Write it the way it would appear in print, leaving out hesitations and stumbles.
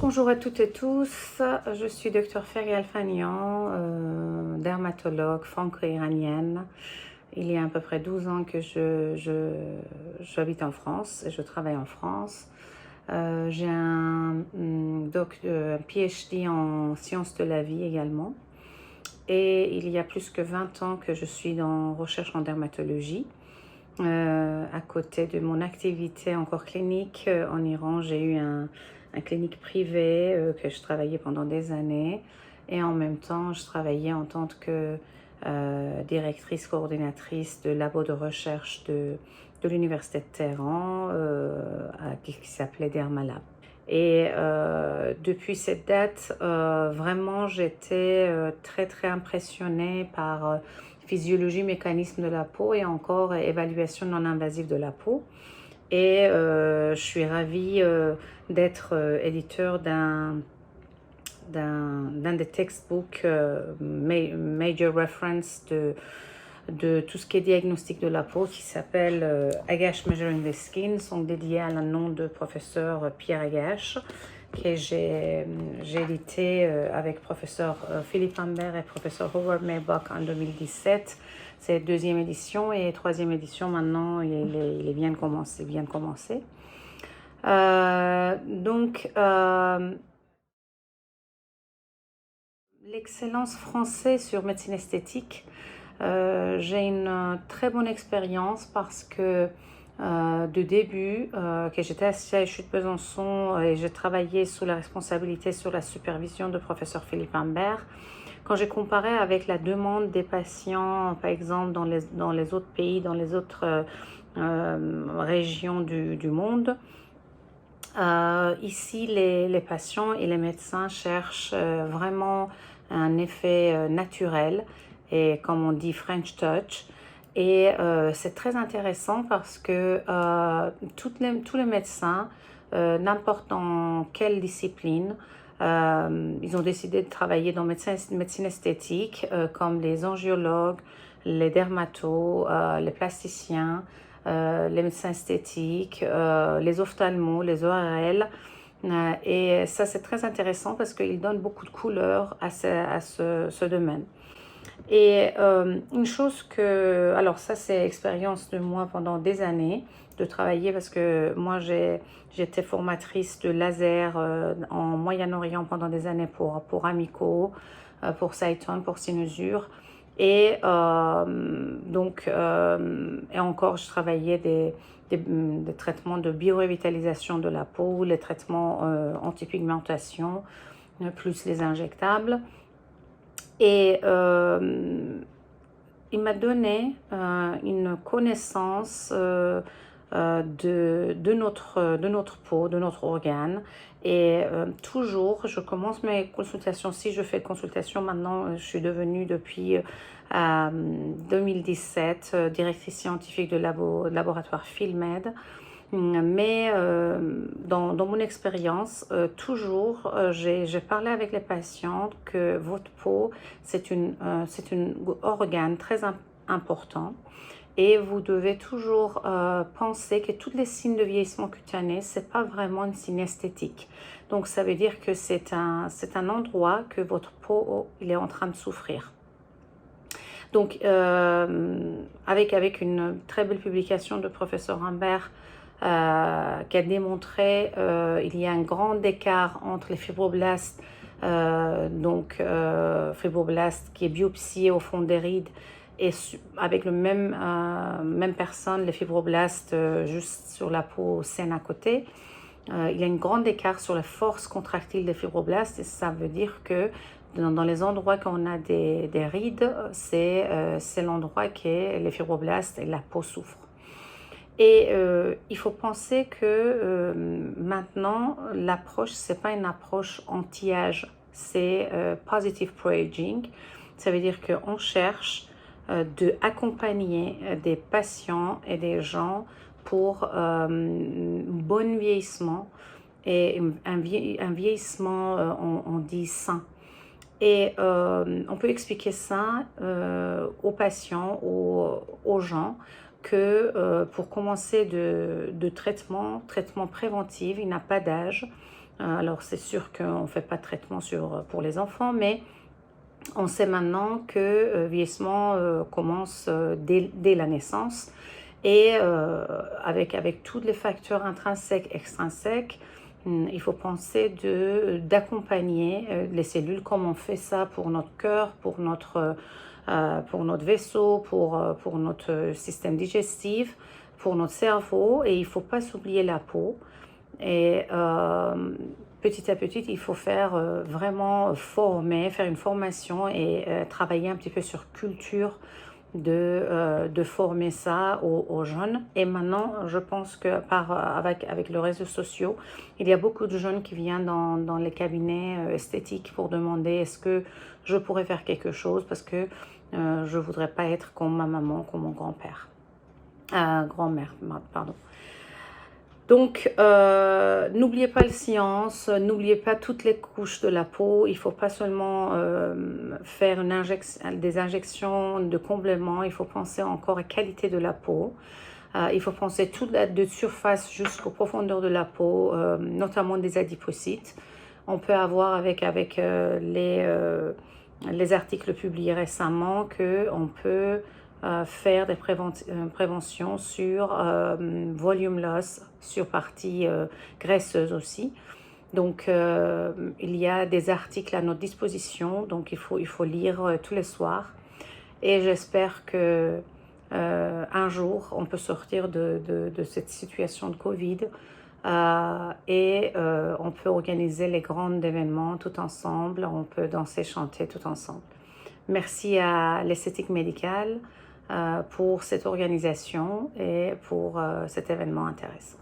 Bonjour à toutes et tous, je suis Dr Ferry Alfanian, dermatologue franco-iranienne. Il y a à peu près 12 ans que j'habite en France et je travaille en France. J'ai un PhD en sciences de la vie également. Et il y a plus que 20 ans que je suis en recherche en dermatologie. À côté de mon activité encore clinique en Iran, j'ai eu un clinique privé que je travaillais pendant des années, et en même temps je travaillais en tant que directrice coordinatrice de labo de recherche de l'université de Téhéran qui s'appelait Dermalab. Et depuis cette date, vraiment j'étais très impressionnée par physiologie, mécanisme de la peau et encore évaluation non invasive de la peau. Et je suis ravie d'être éditeur d'un des textbooks major reference de tout ce qui est diagnostic de la peau, qui s'appelle Agache Measuring the Skin, sont dédiés à un nom de professeur Pierre Agache, que j'ai édité avec professeur Philippe Humbert et professeur Howard Maybach en 2017. C'est deuxième édition, et troisième édition maintenant, il vient de commencer. L'excellence française sur médecine esthétique, j'ai une très bonne expérience parce que de début, que j'étais assistée à Chute Besançon et j'ai travaillé sous la responsabilité, sous la supervision de professeur Philippe Humbert. Quand j'ai comparé avec la demande des patients, par exemple dans les autres pays, dans les autres régions du monde, ici les patients et les médecins cherchent vraiment un effet naturel et, comme on dit, French touch. Et c'est très intéressant parce que tous les médecins, n'importe dans quelle discipline, ils ont décidé de travailler dans médecine esthétique, comme les angiologues, les dermatos, les plasticiens, les médecins esthétiques, les ophtalmos, les ORL. Et ça, c'est très intéressant parce qu'ils donnent beaucoup de couleurs à ce domaine. Et une chose que, alors ça c'est expérience de moi pendant des années, de travailler, parce que moi j'étais formatrice de laser en Moyen-Orient pendant des années pour Amico, pour Sciton, pour Sinusure. Et et encore je travaillais des traitements de biorevitalisation de la peau, les traitements anti-pigmentation, plus les injectables. Et il m'a donné une connaissance de notre peau, de notre organe. Et toujours, je commence mes consultations. Si je fais de consultation maintenant, je suis devenue depuis 2017 directrice scientifique de laboratoire Philmed. Mais dans mon expérience, toujours, j'ai parlé avec les patientes que votre peau, c'est un organe très important. Et vous devez toujours penser que tous les signes de vieillissement cutané, ce n'est pas vraiment un signe esthétique. Donc, ça veut dire que c'est un endroit que votre peau il est en train de souffrir. Donc, avec une très belle publication de professeur Humbert, qui a démontré il y a un grand écart entre les fibroblastes, fibroblastes qui est biopsié au fond des rides, et avec le même personne, les fibroblastes juste sur la peau saine à côté. Il y a un grand écart sur la force contractile des fibroblastes, et ça veut dire que dans les endroits où on a des rides, c'est l'endroit que les fibroblastes et la peau souffrent. Et il faut penser que maintenant, l'approche, ce n'est pas une approche anti-âge, c'est positive pro-aging. Ça veut dire qu'on cherche d'accompagner des patients et des gens pour un bon vieillissement, et un vieillissement, on dit sain. Et on peut expliquer ça aux patients, aux gens, que pour commencer de traitement préventif, il n'a pas d'âge. Alors c'est sûr qu'on ne fait pas de traitement pour les enfants, mais on sait maintenant que le vieillissement commence dès la naissance et avec tous les facteurs intrinsèques, extrinsèques, il faut penser d'accompagner les cellules comme on fait ça pour notre cœur, pour notre vaisseau, pour notre système digestif, pour notre cerveau, et il ne faut pas s'oublier la peau. Et petit à petit, il faut faire vraiment faire une formation et travailler un petit peu sur culture de former ça aux jeunes. Et maintenant, je pense que avec les réseaux sociaux, il y a beaucoup de jeunes qui viennent dans les cabinets esthétiques pour demander est-ce que je pourrais faire quelque chose parce que je ne voudrais pas être comme ma maman, comme mon grand-mère, pardon. Donc, n'oubliez pas la science, n'oubliez pas toutes les couches de la peau. Il ne faut pas seulement faire des injections de compléments, il faut penser encore à la qualité de la peau. Il faut penser toute de surface jusqu'aux profondeurs de la peau, notamment des adipocytes. On peut avoir avec les articles publiés récemment qu'on peut faire des préventions sur volume loss, sur partie graisseuse aussi. Donc, il y a des articles à notre disposition, donc il faut lire tous les soirs. Et j'espère que un jour, on peut sortir de cette situation de Covid et on peut organiser les grands événements tout ensemble, on peut danser, chanter tout ensemble. Merci à l'esthétique médicale pour cette organisation et pour cet événement intéressant.